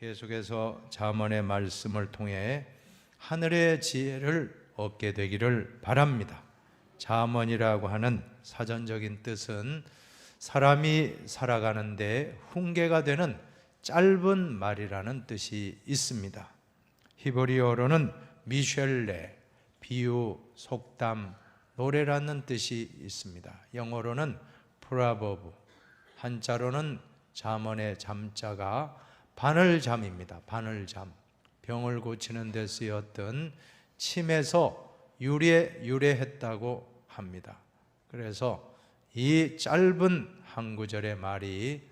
계속해서 잠언의 말씀을 통해 하늘의 지혜를 얻게 되기를 바랍니다. 잠언이라고 하는 사전적인 뜻은 사람이 살아가는데 훈계가 되는 짧은 말이라는 뜻이 있습니다. 히브리어로는 미셸레, 비유, 속담, 노래라는 뜻이 있습니다. 영어로는 프라버브, 한자로는 잠언의 잠자가 바늘잠입니다. 바늘잠, 병을 고치는 데 쓰였던 침에서 유래했다고 합니다. 그래서 이 짧은 한 구절의 말이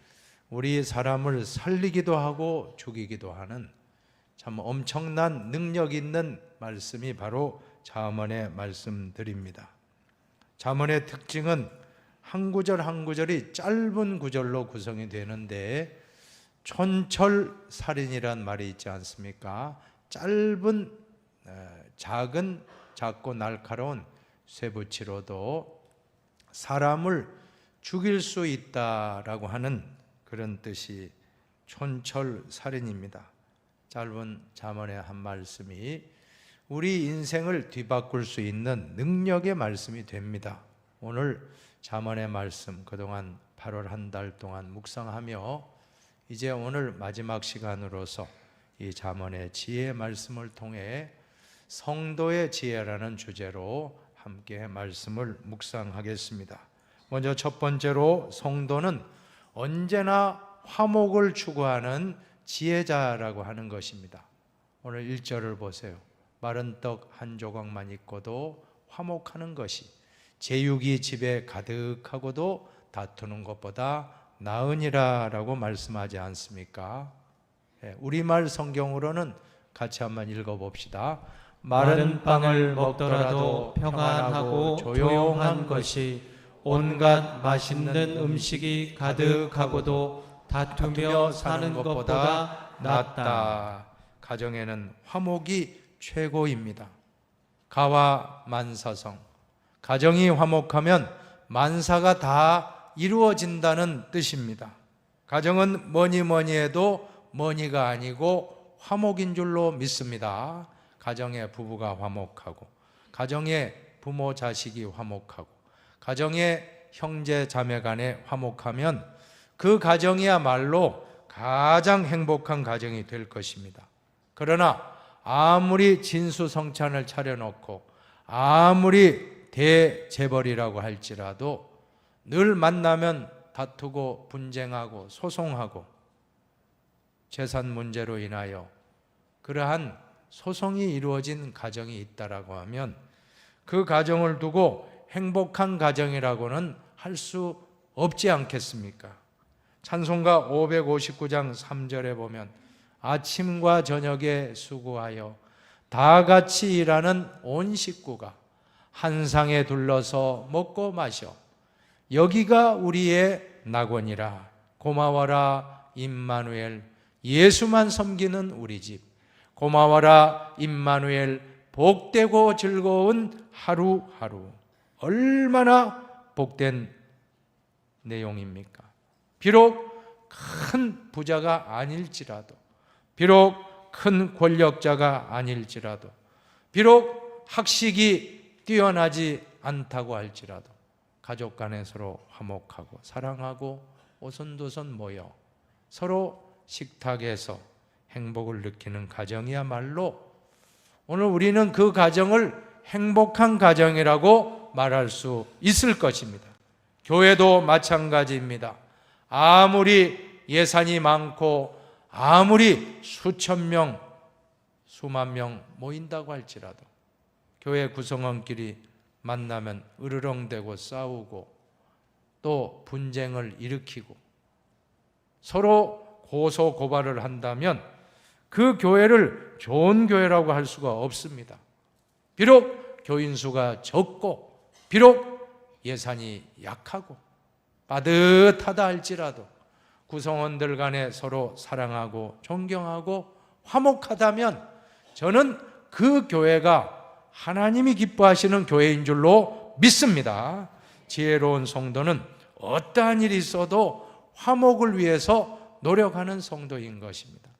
우리 사람을 살리기도 하고 죽이기도 하는 참 엄청난 능력 있는 말씀이 바로 잠언의 말씀들입니다. 잠언의 특징은 한 구절 한 구절이 짧은 구절로 구성이 되는데 촌철살인이란 말이 있지 않습니까? 짧은 작고 날카로운 쇠붙이로도 사람을 죽일 수 있다라고 하는 그런 뜻이 촌철살인입니다. 짧은 잠언의 한 말씀이 우리 인생을 뒤바꿀 수 있는 능력의 말씀이 됩니다. 오늘 잠언의 말씀 그동안 8월 한 달 동안 묵상하며 이제 오늘 마지막 시간으로서 이 잠언의 지혜의 말씀을 통해 성도의 지혜라는 주제로 함께 말씀을 묵상하겠습니다. 먼저 첫 번째로 성도는 언제나 화목을 추구하는 지혜자라고 하는 것입니다. 오늘 1절을 보세요. 마른 떡 한 조각만 있고도 화목하는 것이 제육이 집에 가득하고도 다투는 것보다 나으니라 라고 말씀하지 않습니까? 우리말 성경으로는 같이 한번 읽어봅시다. 마른 빵을 먹더라도 평안하고 조용한 것이 온갖 맛있는 음식이 가득하고도 다투며 사는 것보다 낫다. 가정에는 화목이 최고입니다. 가와 만사성, 가정이 화목하면 만사가 다 이루어진다는 뜻입니다. 가정은 뭐니 해도 뭐니가 아니고 화목인 줄로 믿습니다. 가정의 부부가 화목하고, 가정의 부모 자식이 화목하고, 가정의 형제 자매 간에 화목하면 그 가정이야말로 가장 행복한 가정이 될 것입니다. 그러나 아무리 진수성찬을 차려놓고 아무리 대재벌이라고 할지라도 늘 만나면 다투고 분쟁하고 소송하고 재산 문제로 인하여 그러한 소송이 이루어진 가정이 있다라고 하면 그 가정을 두고 행복한 가정이라고는 할 수 없지 않겠습니까? 찬송가 559장 3절에 보면 아침과 저녁에 수고하여 다 같이 일하는 온 식구가 한 상에 둘러서 먹고 마셔 여기가 우리의 낙원이라. 고마워라 임마누엘, 예수만 섬기는 우리 집. 고마워라 임마누엘, 복되고 즐거운 하루하루. 얼마나 복된 내용입니까? 비록 큰 부자가 아닐지라도, 비록 큰 권력자가 아닐지라도, 비록 학식이 뛰어나지 않다고 할지라도 가족 간에 서로 화목하고 사랑하고 오손도손 모여 서로 식탁에서 행복을 느끼는 가정이야말로 오늘 우리는 그 가정을 행복한 가정이라고 말할 수 있을 것입니다. 교회도 마찬가지입니다. 아무리 예산이 많고 아무리 수천 명, 수만 명 모인다고 할지라도 교회 구성원끼리 만나면 으르렁대고 싸우고 또 분쟁을 일으키고 서로 고소 고발을 한다면 그 교회를 좋은 교회라고 할 수가 없습니다. 비록 교인 수가 적고 비록 예산이 약하고 빠듯하다 할지라도 구성원들 간에 서로 사랑하고 존경하고 화목하다면 저는 그 교회가 하나님이 기뻐하시는 교회인 줄로 믿습니다. 지혜로운 성도는 어떠한 일이 있어도 화목을 위해서 노력하는 성도인 것입니다.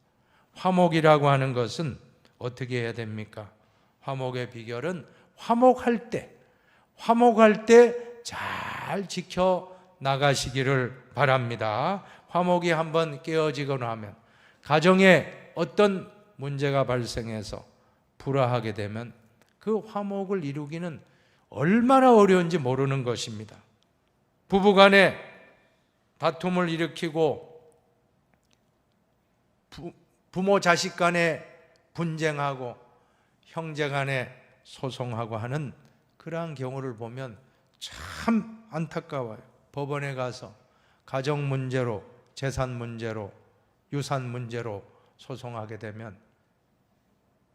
화목이라고 하는 것은 어떻게 해야 됩니까? 화목의 비결은 화목할 때 잘 지켜 나가시기를 바랍니다. 화목이 한번 깨어지거나 하면, 가정에 어떤 문제가 발생해서 불화하게 되면 그 화목을 이루기는 얼마나 어려운지 모르는 것입니다. 부부간에 다툼을 일으키고 부모 자식 간에 분쟁하고 형제 간에 소송하고 하는 그러한 경우를 보면 참 안타까워요. 법원에 가서 가정 문제로, 재산 문제로, 유산 문제로 소송하게 되면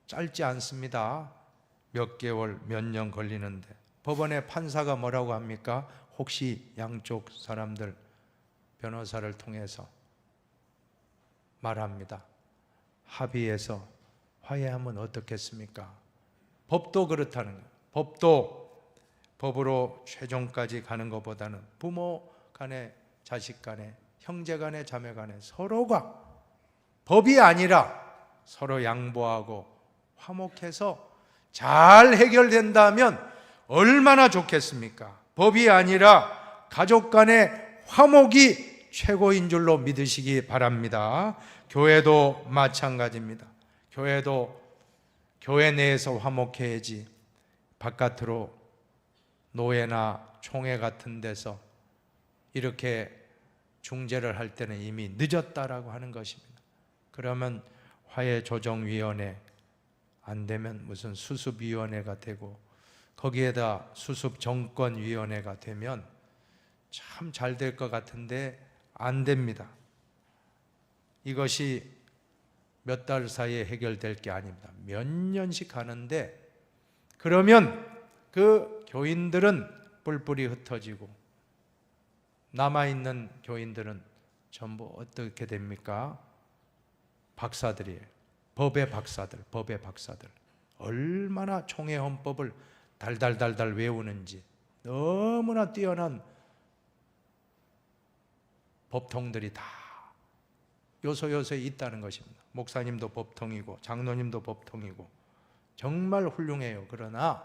짧지 않습니다. 몇 개월, 몇 년 걸리는데 법원의 판사가 뭐라고 합니까? 혹시 양쪽 사람들 변호사를 통해서 말합니다. 합의해서 화해하면 어떻겠습니까? 법도 그렇다는 거예요. 법으로 최종까지 가는 것보다는 부모 간에, 자식 간에, 형제 간에, 자매 간에 서로가 법이 아니라 서로 양보하고 화목해서 잘 해결된다면 얼마나 좋겠습니까? 법이 아니라 가족 간의 화목이 최고인 줄로 믿으시기 바랍니다. 교회도 마찬가지입니다. 교회 내에서 화목해야지 바깥으로 노예나 총회 같은 데서 이렇게 중재를 할 때는 이미 늦었다라고 하는 것입니다. 그러면 화해조정위원회, 안 되면 무슨 수습위원회가 되고 거기에다 수습정권위원회가 되면 참 잘 될 것 같은데 안 됩니다. 이것이 몇 달 사이에 해결될 게 아닙니다. 몇 년씩 가는데, 그러면 그 교인들은 뿔뿔이 흩어지고 남아있는 교인들은 전부 어떻게 됩니까? 박사들이에요. 법의 박사들. 얼마나 총회 헌법을 달달달달 외우는지, 너무나 뛰어난 법통들이 다 요소요소에 있다는 것입니다. 목사님도 법통이고 장로님도 법통이고 정말 훌륭해요. 그러나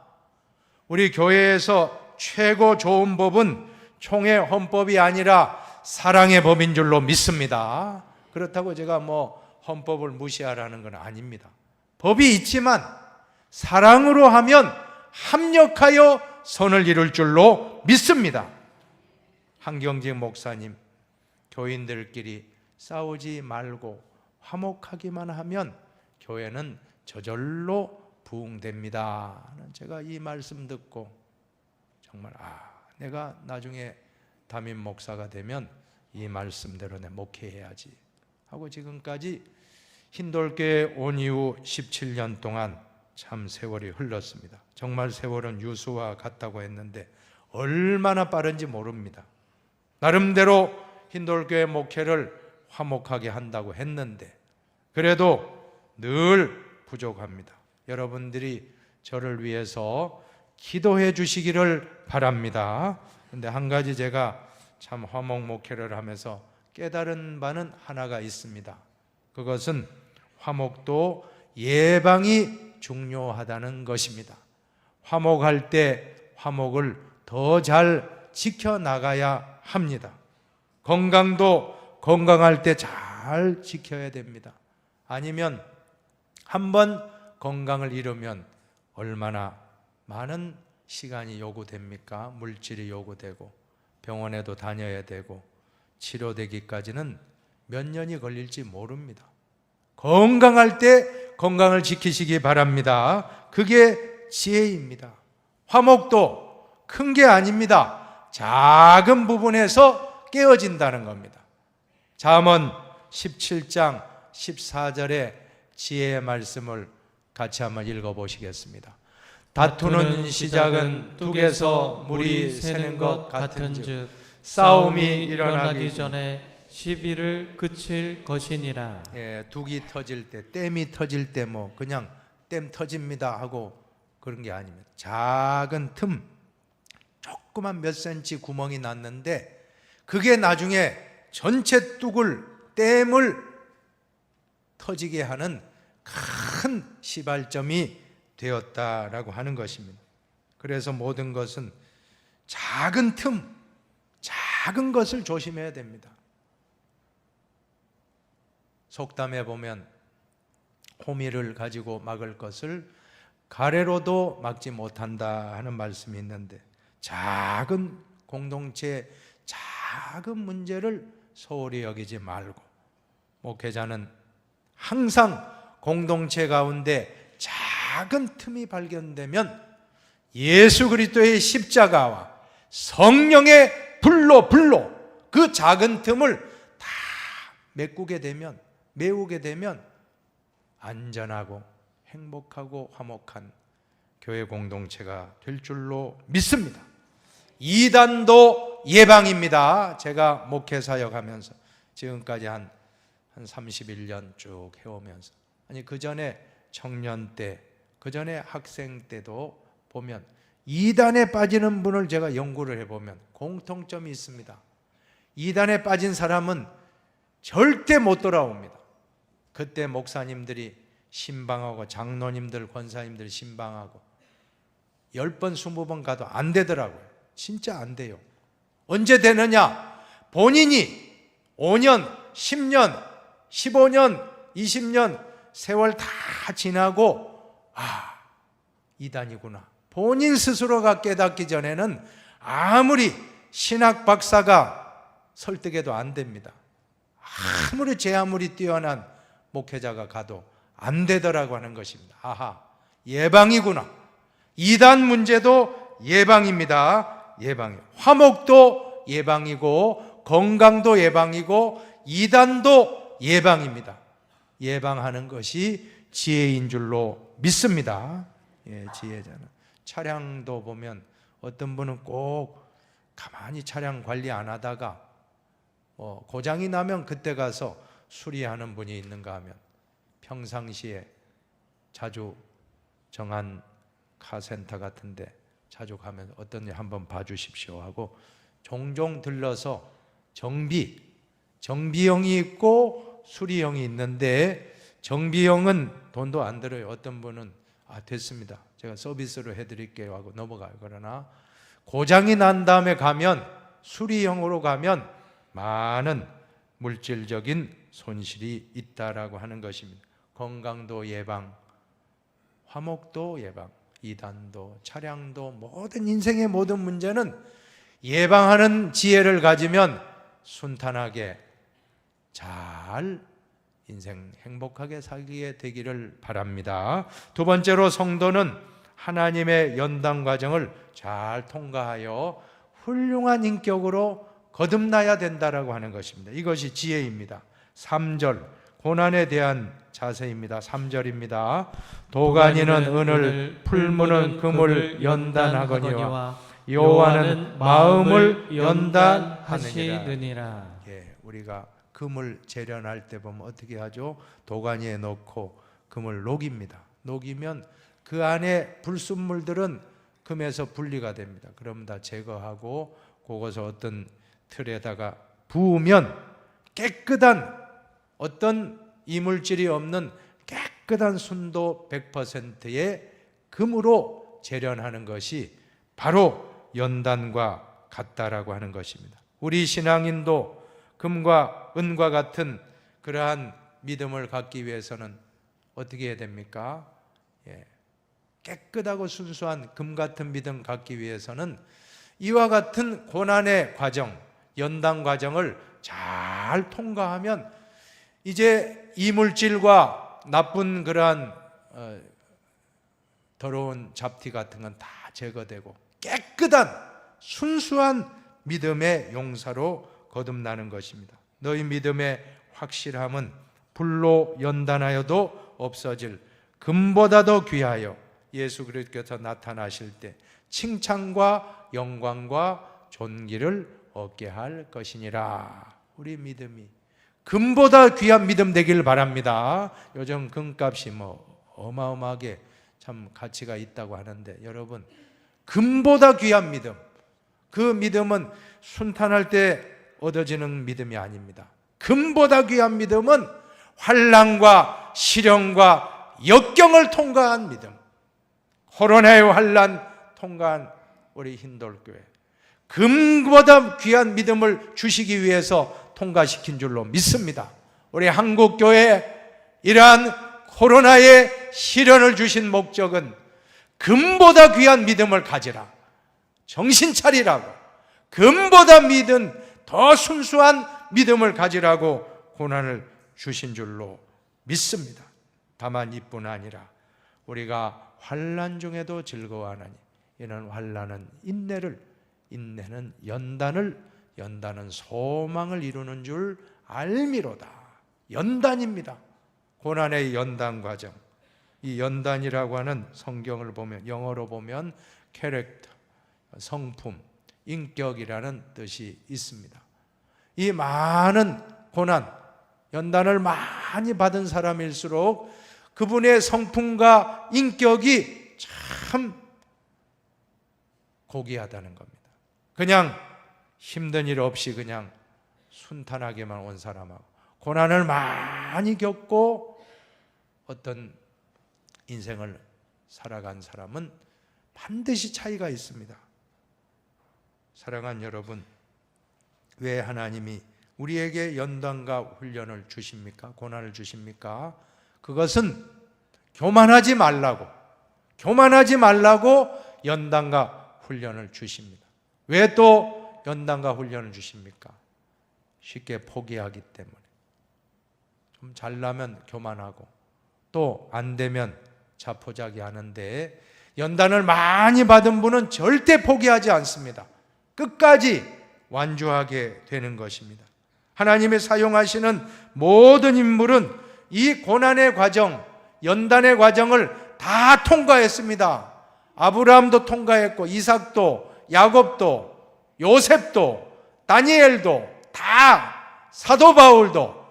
우리 교회에서 최고 좋은 법은 총회 헌법이 아니라 사랑의 법인 줄로 믿습니다. 그렇다고 제가 헌법을 무시하라는 건 아닙니다. 법이 있지만 사랑으로 하면 합력하여 선을 이룰 줄로 믿습니다. 한경직 목사님, 교인들끼리 싸우지 말고 화목하기만 하면 교회는 저절로 부흥됩니다. 제가 이 말씀 듣고 정말 내가 나중에 담임 목사가 되면 이 말씀대로 내 목회해야지 하고 지금까지 흰돌교회 온 이후 17년 동안 참 세월이 흘렀습니다. 정말 세월은 유수와 같다고 했는데 얼마나 빠른지 모릅니다. 나름대로 흰돌교회 목회를 화목하게 한다고 했는데 그래도 늘 부족합니다. 여러분들이 저를 위해서 기도해 주시기를 바랍니다. 근데 한 가지 제가 참 화목 목회를 하면서 깨달은 바는 하나가 있습니다. 그것은 화목도 예방이 중요하다는 것입니다. 화목할 때 화목을 더 잘 지켜나가야 합니다. 건강도 건강할 때 잘 지켜야 됩니다. 아니면 한번 건강을 잃으면 얼마나 많은 시간이 요구됩니까? 물질이 요구되고 병원에도 다녀야 되고 치료되기까지는 몇 년이 걸릴지 모릅니다. 건강할 때 건강을 지키시기 바랍니다. 그게 지혜입니다. 화목도 큰 게 아닙니다. 작은 부분에서 깨어진다는 겁니다. 잠언 17장 14절의 지혜의 말씀을 같이 한번 읽어보시겠습니다. 다투는 시작은 뚝에서 물이 새는 것 같은즉 싸움이 일어나기 전에 시비를 그칠 것이니라. 둑이 터질 때, 댐이 터질 때 그냥 댐 터집니다 하고 그런 게 아닙니다. 작은 틈, 조그만 몇 센치 구멍이 났는데 그게 나중에 전체 뚝을, 댐을 터지게 하는 큰 시발점이 되었다라고 하는 것입니다. 그래서 모든 것은 작은 틈, 작은 것을 조심해야 됩니다. 속담에 보면 호미를 가지고 막을 것을 가래로도 막지 못한다 하는 말씀이 있는데, 작은 공동체의 작은 문제를 소홀히 여기지 말고, 목회자는 항상 공동체 가운데 작은 틈이 발견되면 예수 그리스도의 십자가와 성령의 불로 그 작은 틈을 다 메우게 되면 안전하고 행복하고 화목한 교회 공동체가 될 줄로 믿습니다. 이단도 예방입니다. 제가 목회 사역하면서 지금까지 한 31년 쭉 해오면서, 아니 그 전에 청년 때, 그 전에 학생 때도 보면 이단에 빠지는 분을 제가 연구를 해보면 공통점이 있습니다. 이단에 빠진 사람은 절대 못 돌아옵니다. 그때 목사님들이 신방하고 장로님들, 권사님들 신방하고 10번, 20번 가도 안 되더라고요. 진짜 안 돼요. 언제 되느냐? 본인이 5년, 10년, 15년, 20년 세월 다 지나고 이단이구나, 본인 스스로가 깨닫기 전에는 아무리 신학 박사가 설득해도 안 됩니다. 아무리 뛰어난 목회자가 가도 안 되더라고 하는 것입니다. 예방이구나. 이단 문제도 예방입니다. 예방이에요. 화목도 예방이고, 건강도 예방이고, 이단도 예방입니다. 예방하는 것이 지혜인 줄로 믿습니다. 지혜자는. 차량도 보면 어떤 분은 꼭 가만히 차량 관리 안 하다가 고장이 나면 그때 가서 수리하는 분이 있는가 하면, 평상시에 자주 정한 카센터 같은데 자주 가면 어떤 일 한번 봐주십시오 하고 종종 들러서 정비형이 있고 수리형이 있는데, 정비형은 돈도 안 들어요. 어떤 분은 됐습니다, 제가 서비스로 해드릴게요 하고 넘어가요. 그러나 고장이 난 다음에 가면, 수리형으로 가면 많은 물질적인 손실이 있다라고 하는 것입니다. 건강도 예방, 화목도 예방, 이단도, 차량도, 모든 인생의 모든 문제는 예방하는 지혜를 가지면 순탄하게 잘 인생 행복하게 살게 되기를 바랍니다. 두 번째로, 성도는 하나님의 연단 과정을 잘 통과하여 훌륭한 인격으로 거듭나야 된다라고 하는 것입니다. 이것이 지혜입니다. 3절, 고난에 대한 자세입니다. 3절입니다. 도가니는 은을, 풀무는 금을 연단하거니와 여호와는 마음을 연단하시느니라. 우리가 금을 재련할 때 보면 어떻게 하죠? 도가니에 넣고 금을 녹입니다. 녹이면 그 안에 불순물들은 금에서 분리가 됩니다. 그러면 다 제거하고 그것을 어떤 틀에다가 부으면 깨끗한, 어떤 이물질이 없는 깨끗한 순도 100%의 금으로 재련하는 것이 바로 연단과 같다라고 하는 것입니다. 우리 신앙인도 금과 은과 같은 그러한 믿음을 갖기 위해서는 어떻게 해야 됩니까? 깨끗하고 순수한 금 같은 믿음 갖기 위해서는 이와 같은 고난의 과정, 연단 과정을 잘 통과하면 이제 이물질과 나쁜 그러한 더러운 잡티 같은 건 다 제거되고 깨끗한 순수한 믿음의 용사로 거듭나는 것입니다. 너희 믿음의 확실함은 불로 연단하여도 없어질 금보다 더 귀하여 예수 그리스도께서 나타나실 때 칭찬과 영광과 존귀를 얻게 할 것이니라. 우리 믿음이 금보다 귀한 믿음 되길 바랍니다. 요즘 금값이 어마어마하게 참 가치가 있다고 하는데, 여러분, 금보다 귀한 믿음, 그 믿음은 순탄할 때 얻어지는 믿음이 아닙니다. 금보다 귀한 믿음은 환난과 시련과 역경을 통과한 믿음, 코로나의 환난 통과한 우리 흰돌교회, 금보다 귀한 믿음을 주시기 위해서 통과시킨 줄로 믿습니다. 우리 한국교회 이러한 코로나의 시련을 주신 목적은 금보다 귀한 믿음을 가지라, 정신 차리라고, 금보다 믿은 더 순수한 믿음을 가지라고 고난을 주신 줄로 믿습니다. 다만 이뿐 아니라 우리가 환난 중에도 즐거워하나니 이는 환난은 인내를, 인내는 연단을, 연단은 소망을 이루는 줄 알미로다. 연단입니다. 고난의 연단 과정. 이 연단이라고 하는 성경을 보면, 영어로 보면 캐릭터, 성품, 인격이라는 뜻이 있습니다. 이 많은 고난, 연단을 많이 받은 사람일수록 그분의 성품과 인격이 참 고귀하다는 겁니다. 그냥 힘든 일 없이 그냥 순탄하게만 온 사람하고 고난을 많이 겪고 어떤 인생을 살아간 사람은 반드시 차이가 있습니다. 사랑하는 여러분, 왜 하나님이 우리에게 연단과 훈련을 주십니까? 고난을 주십니까? 그것은 교만하지 말라고, 교만하지 말라고 연단과 훈련을 주십니다. 왜 또 연단과 훈련을 주십니까? 쉽게 포기하기 때문에. 좀 잘나면 교만하고 또 안 되면 자포자기 하는데, 연단을 많이 받은 분은 절대 포기하지 않습니다. 끝까지 완주하게 되는 것입니다. 하나님이 사용하시는 모든 인물은 이 고난의 과정, 연단의 과정을 다 통과했습니다. 아브라함도 통과했고, 이삭도, 야곱도, 요셉도, 다니엘도, 다, 사도 바울도,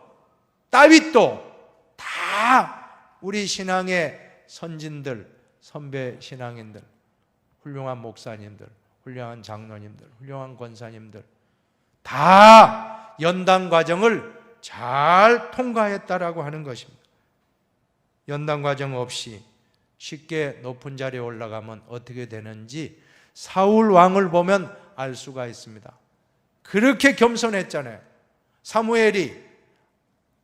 다윗도, 다 우리 신앙의 선진들, 선배 신앙인들, 훌륭한 목사님들, 훌륭한 장로님들, 훌륭한 권사님들 다 연단 과정을 잘 통과했다라고 하는 것입니다. 연단 과정 없이 쉽게 높은 자리에 올라가면 어떻게 되는지 사울 왕을 보면 알 수가 있습니다. 그렇게 겸손했잖아요. 사무엘이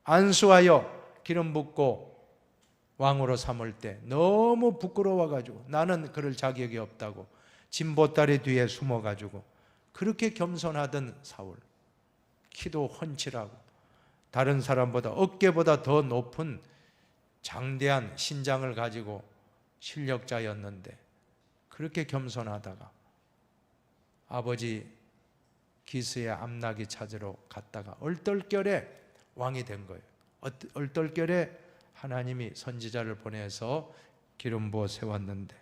안수하여 기름 붓고 왕으로 삼을 때 너무 부끄러워가지고 나는 그럴 자격이 없다고 진보다리 뒤에 숨어가지고 그렇게 겸손하던 사울, 키도 훤칠하고 다른 사람보다 어깨보다 더 높은 장대한 신장을 가지고 실력자였는데 그렇게 겸손하다가 아버지 기스의 암나기 찾으러 갔다가 얼떨결에 왕이 된 거예요. 얼떨결에 하나님이 선지자를 보내서 기름 부어 세웠는데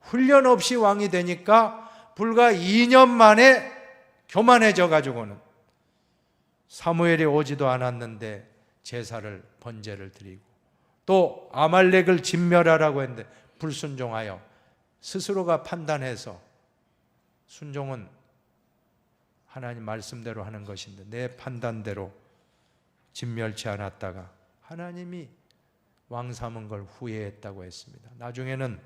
훈련 없이 왕이 되니까 불과 2년 만에 교만해져 가지고는 사무엘이 오지도 않았는데 제사를 번제를 드리고 또 아말렉을 진멸하라고 했는데 불순종하여 스스로가 판단해서 순종은 하나님 말씀대로 하는 것인데 내 판단대로 진멸치 않았다가 하나님이 왕 삼은 걸 후회했다고 했습니다. 나중에는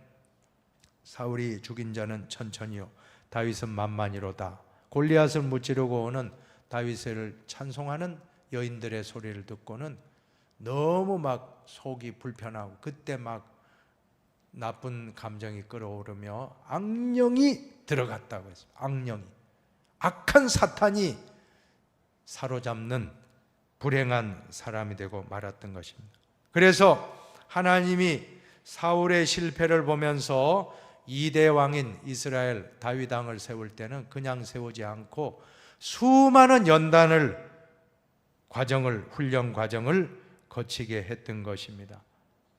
사울이 죽인 자는 천천히요 다윗은 만만히로다. 골리앗을 무찌르고 오는 다윗을 찬송하는 여인들의 소리를 듣고는 너무 막 속이 불편하고 그때 막 나쁜 감정이 끌어오르며 악령이 들어갔다고 했어요. 악령이, 악한 사탄이 사로잡는 불행한 사람이 되고 말았던 것입니다. 그래서 하나님이 사울의 실패를 보면서 2대 왕인 이스라엘 다윗 왕을 세울 때는 그냥 세우지 않고 수많은 연단을 과정을, 훈련 과정을 거치게 했던 것입니다.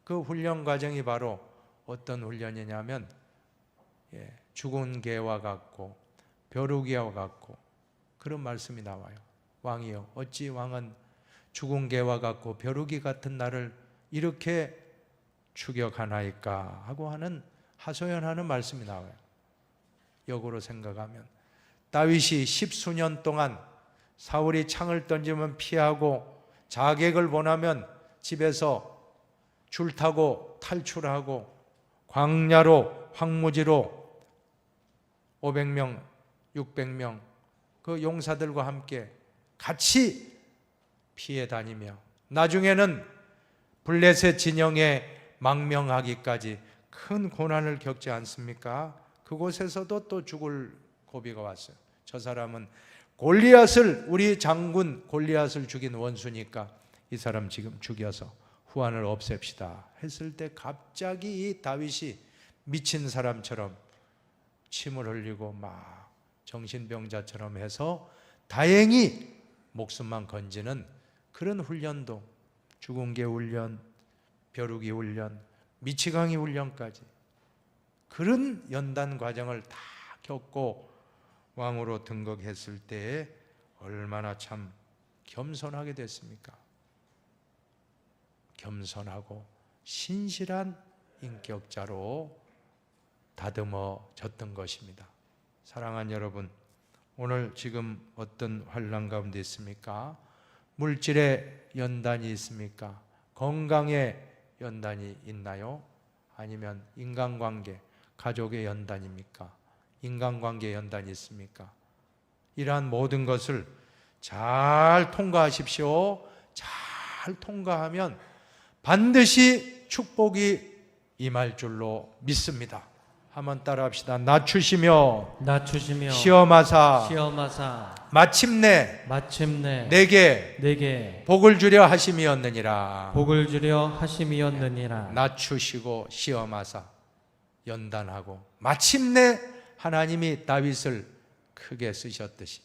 그 훈련 과정이 바로 어떤 훈련이냐면 죽은 개와 같고 벼룩이와 같고 그런 말씀이 나와요. 왕이여 어찌 왕은 죽은 개와 같고 벼룩이 같은 나를 이렇게 추격하나이까 하고 하는 하소연하는 말씀이 나와요. 역으로 생각하면 다윗이 10수년 동안 사울이 창을 던지면 피하고 자객을 보내면 집에서 줄 타고 탈출하고 광야로 황무지로 500명, 600명 그 용사들과 함께 같이 피해 다니며 나중에는 블레셋 진영에 망명하기까지 큰 고난을 겪지 않습니까? 그곳에서도 또 죽을 고비가 왔어요. 저 사람은 골리앗을, 우리 장군 골리앗을 죽인 원수니까 이 사람 지금 죽여서 후환을 없앱시다 했을 때 갑자기 이 다윗이 미친 사람처럼 침을 흘리고 막 정신병자처럼 해서 다행히 목숨만 건지는 그런 훈련도, 죽은 개 훈련, 벼룩이 훈련, 미치광이 훈련까지 그런 연단 과정을 다 겪고 왕으로 등극했을 때에 얼마나 참 겸손하게 됐습니까? 겸손하고 신실한 인격자로 다듬어졌던 것입니다. 사랑하는 여러분, 오늘 지금 어떤 환난 가운데 있습니까? 물질의 연단이 있습니까? 건강의 연단이 있나요? 아니면 인간관계, 가족의 연단입니까? 인간관계의 연단이 있습니까? 이러한 모든 것을 잘 통과하십시오. 잘 통과하면 반드시 축복이 임할 줄로 믿습니다. 한번 따라합시다. 낮추시며 시험하사 마침내 내게 복을 주려 하심이었느니라. 낮추시고 시험하사 연단하고 마침내 하나님이 다윗을 크게 쓰셨듯이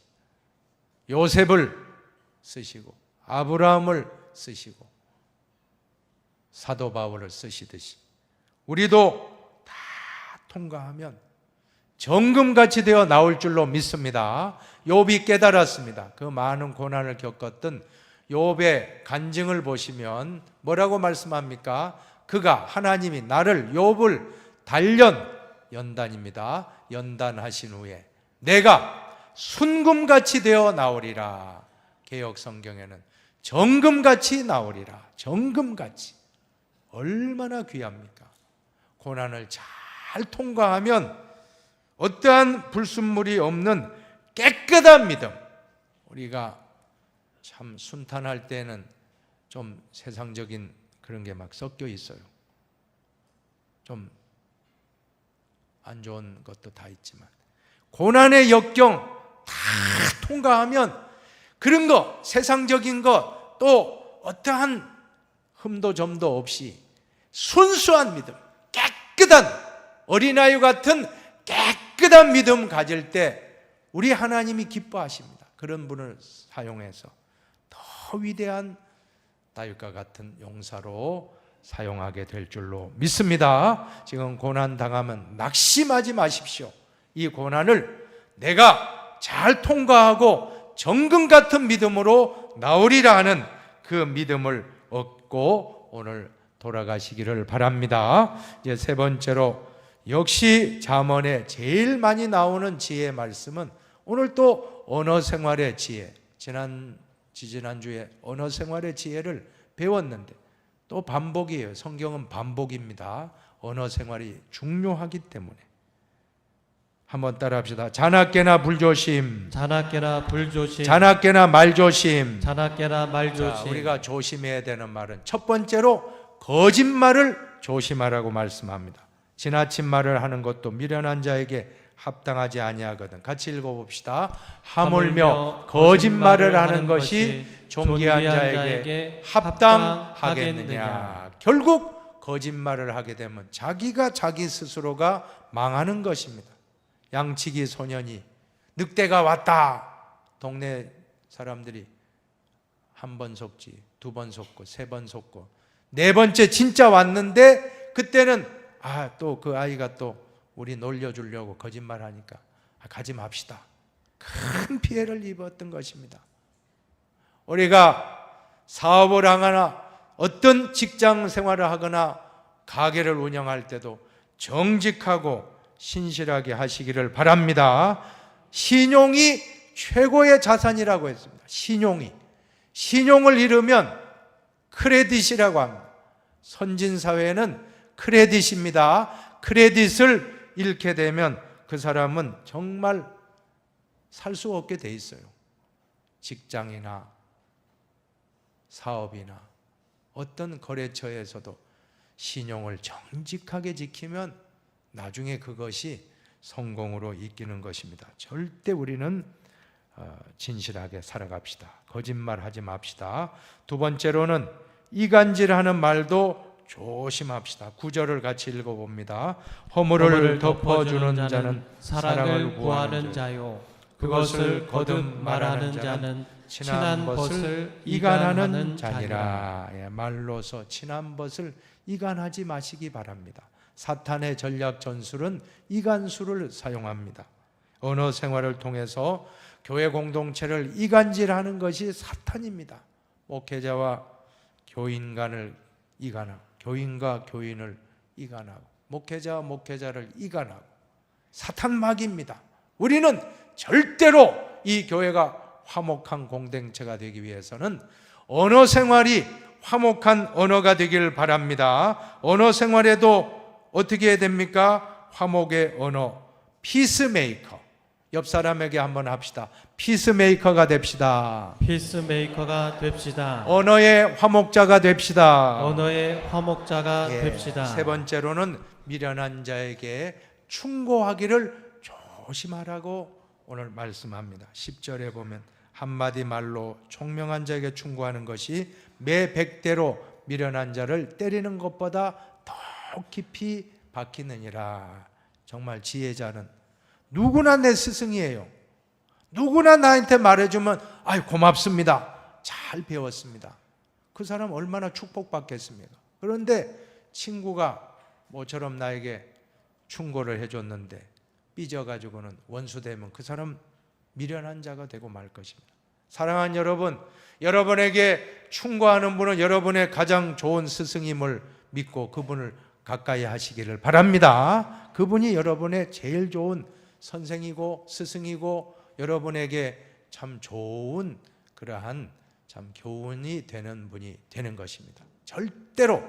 요셉을 쓰시고 아브라함을 쓰시고 사도 바울을 쓰시듯이 우리도 다 통과하면 정금같이 되어 나올 줄로 믿습니다. 욥이 깨달았습니다. 그 많은 고난을 겪었던 욥의 간증을 보시면 뭐라고 말씀합니까? 그가 하나님이 나를 욥을 단련 연단입니다. 연단하신 후에 내가 순금같이 되어 나오리라. 개역 성경에는 정금같이 나오리라. 정금같이. 얼마나 귀합니까? 고난을 잘 통과하면 어떠한 불순물이 없는 깨끗한 믿음. 우리가 참 순탄할 때는 좀 세상적인 그런 게 막 섞여 있어요. 좀 안 좋은 것도 다 있지만 고난의 역경 다 통과하면 그런 거, 세상적인 것, 또 어떠한 흠도 점도 없이 순수한 믿음, 깨끗한 어린아이 같은 깨끗한 믿음 가질 때 우리 하나님이 기뻐하십니다. 그런 분을 사용해서 더 위대한 다윗과 같은 용사로 사용하게 될 줄로 믿습니다. 지금 고난 당하면 낙심하지 마십시오. 이 고난을 내가 잘 통과하고 정금 같은 믿음으로 나오리라 하는 그 믿음을 얻고 오늘 돌아가시기를 바랍니다. 이제 세 번째로 역시 잠언에 제일 많이 나오는 지혜의 말씀은 오늘 또 언어 생활의 지혜, 지난주에 언어 생활의 지혜를 배웠는데 또 반복이에요. 성경은 반복입니다. 언어 생활이 중요하기 때문에 한번 따라합시다. 자나깨나 불조심. 자나깨나 말조심. 자, 우리가 조심해야 되는 말은 첫 번째로 거짓말을 조심하라고 말씀합니다. 지나친 말을 하는 것도 미련한 자에게 합당하지 아니하거든. 같이 읽어봅시다. 하물며 거짓말을 하는 것이 존귀한 자에게 합당하겠느냐. 결국 거짓말을 하게 되면 자기 스스로가 망하는 것입니다. 양치기 소년이 늑대가 왔다. 동네 사람들이 한 번 속지, 두 번 속고, 세 번 속고, 네 번째 진짜 왔는데 그때는 또 그 아이가 또 우리 놀려주려고 거짓말하니까 가지 맙시다. 큰 피해를 입었던 것입니다. 우리가 사업을 하거나 어떤 직장 생활을 하거나 가게를 운영할 때도 정직하고 신실하게 하시기를 바랍니다. 신용이 최고의 자산이라고 했습니다. 신용을 잃으면 크레딧이라고 합니다. 선진 사회는 크레딧입니다. 크레딧을 잃게 되면 그 사람은 정말 살 수 없게 돼 있어요. 직장이나 사업이나 어떤 거래처에서도 신용을 정직하게 지키면 나중에 그것이 성공으로 이끄는 것입니다. 절대 우리는 진실하게 살아갑시다. 거짓말하지 맙시다. 두 번째로는 이간질하는 말도 조심합시다. 9절을 같이 읽어봅니다. 허물을 덮어주는 자는 사랑을 구하는 자요, 그것을 거듭 말하는 자는 친한 벗을 이간하는 자니라. 예, 말로서 친한 벗을 이간하지 마시기 바랍니다. 사탄의 전략 전술은 이간수를 사용합니다. 언어 생활을 통해서 교회 공동체를 이간질하는 것이 사탄입니다. 목회자와 교인 간을 이간하고, 교인과 교인을 이간하고, 목회자와 목회자를 이간하고, 사탄막입니다. 우리는 절대로 이 교회가 화목한 공동체가 되기 위해서는 언어 생활이 화목한 언어가 되길 바랍니다. 언어 생활에도 어떻게 해야 됩니까? 화목의 언어, 피스메이커. 옆 사람에게 한번 합시다. 피스메이커가 됩시다. 피스메이커가 됩시다. 언어의 화목자가 됩시다. 언어의 화목자가 예, 됩시다. 세 번째로는 미련한 자에게 충고하기를 조심하라고 오늘 말씀합니다. 10절에 보면 한마디 말로 총명한 자에게 충고하는 것이 매 100대로 미련한 자를 때리는 것보다 더 깊이 박히느니라. 정말 지혜자는 누구나 내 스승이에요. 누구나 나한테 말해주면 아이 고맙습니다. 잘 배웠습니다. 그 사람 얼마나 축복받겠습니까? 그런데 친구가 모처럼 나에게 충고를 해줬는데 삐져가지고는 원수되면 그 사람 미련한 자가 되고 말 것입니다. 사랑하는 여러분, 여러분에게 충고하는 분은 여러분의 가장 좋은 스승임을 믿고 그분을 가까이 하시기를 바랍니다. 그분이 여러분의 제일 좋은 선생이고 스승이고 여러분에게 참 좋은 그러한 참 교훈이 되는 분이 되는 것입니다. 절대로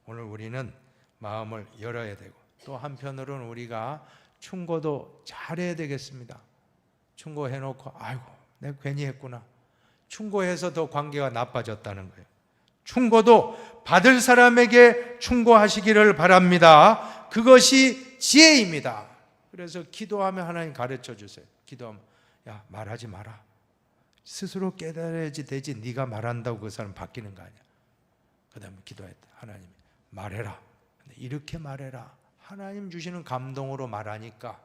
오늘 우리는 마음을 열어야 되고 또 한편으로는 우리가 충고도 잘해야 되겠습니다. 충고해놓고 아이고 내가 괜히 했구나. 충고해서 더 관계가 나빠졌다는 거예요. 충고도 받을 사람에게 충고하시기를 바랍니다. 그것이 지혜입니다. 그래서 기도하면 하나님 가르쳐 주세요. 기도하면 야 말하지 마라. 스스로 깨달아야지 되지 네가 말한다고 그 사람 바뀌는 거 아니야. 그 다음에 기도했다. 하나님 말해라. 이렇게 말해라. 하나님 주시는 감동으로 말하니까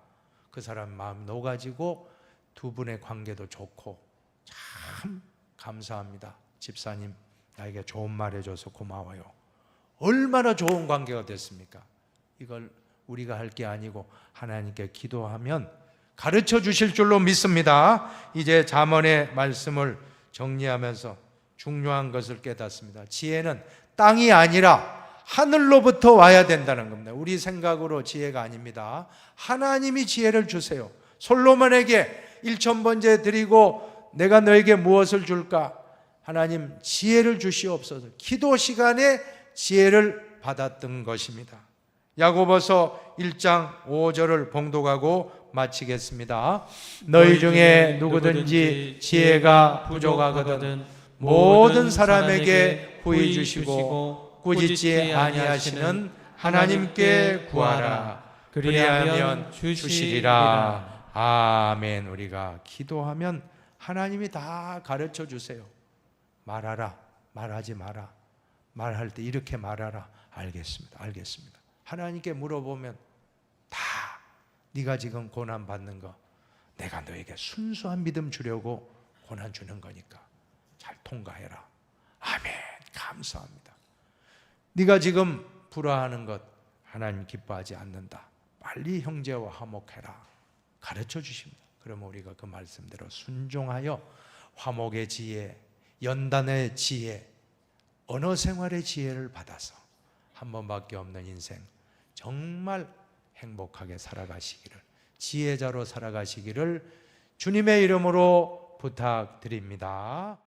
그 사람 마음 녹아지고 두 분의 관계도 좋고 참 감사합니다. 집사님 나에게 좋은 말 해줘서 고마워요. 얼마나 좋은 관계가 됐습니까? 이걸 우리가 할 게 아니고 하나님께 기도하면 가르쳐 주실 줄로 믿습니다. 이제 잠언의 말씀을 정리하면서 중요한 것을 깨닫습니다. 지혜는 땅이 아니라 하늘로부터 와야 된다는 겁니다. 우리 생각으로 지혜가 아닙니다. 하나님이 지혜를 주세요. 솔로몬에게 1000번째 드리고 내가 너에게 무엇을 줄까? 하나님 지혜를 주시옵소서. 기도 시간에 지혜를 받았던 것입니다. 야고보서 1장 5절을 봉독하고 마치겠습니다. 너희 중에 누구든지 지혜가 부족하거든 모든 사람에게 후히 주시고 꾸짖지 아니하시는 하나님께 구하라. 그리하면 주시리라. 아멘. 우리가 기도하면 하나님이 다 가르쳐 주세요. 말하라. 말하지 마라. 말할 때 이렇게 말하라. 알겠습니다. 알겠습니다. 하나님께 물어보면 다 네가 지금 고난 받는 거 내가 너에게 순수한 믿음 주려고 고난 주는 거니까 잘 통과해라. 아멘. 감사합니다. 네가 지금 불화하는 것 하나님 기뻐하지 않는다. 빨리 형제와 화목해라. 가르쳐 주십니다. 그러면 우리가 그 말씀대로 순종하여 화목의 지혜, 연단의 지혜, 언어 생활의 지혜를 받아서 한 번밖에 없는 인생 정말 행복하게 살아가시기를, 지혜자로 살아가시기를 주님의 이름으로 부탁드립니다.